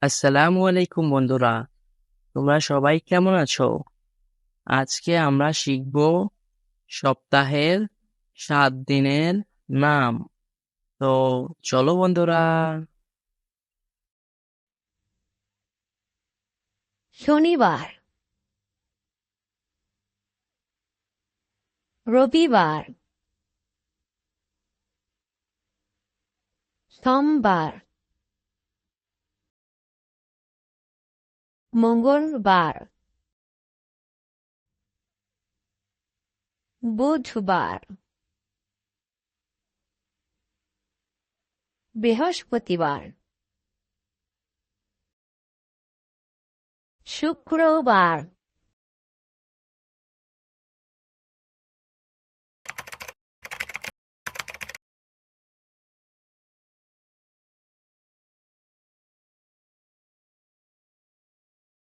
আসসালামু আলাইকুম বন্ধুরা, তোমরা সবাই কেমন আছো? আজকে আমরা শিখব সপ্তাহের ৭ দিনের নাম। তো চলো বন্ধুরা। শনিবার, রবিবার, সোমবার, মঙ্গলবার, বুধবার, বৃহস্পতিবার, শুক্রবার,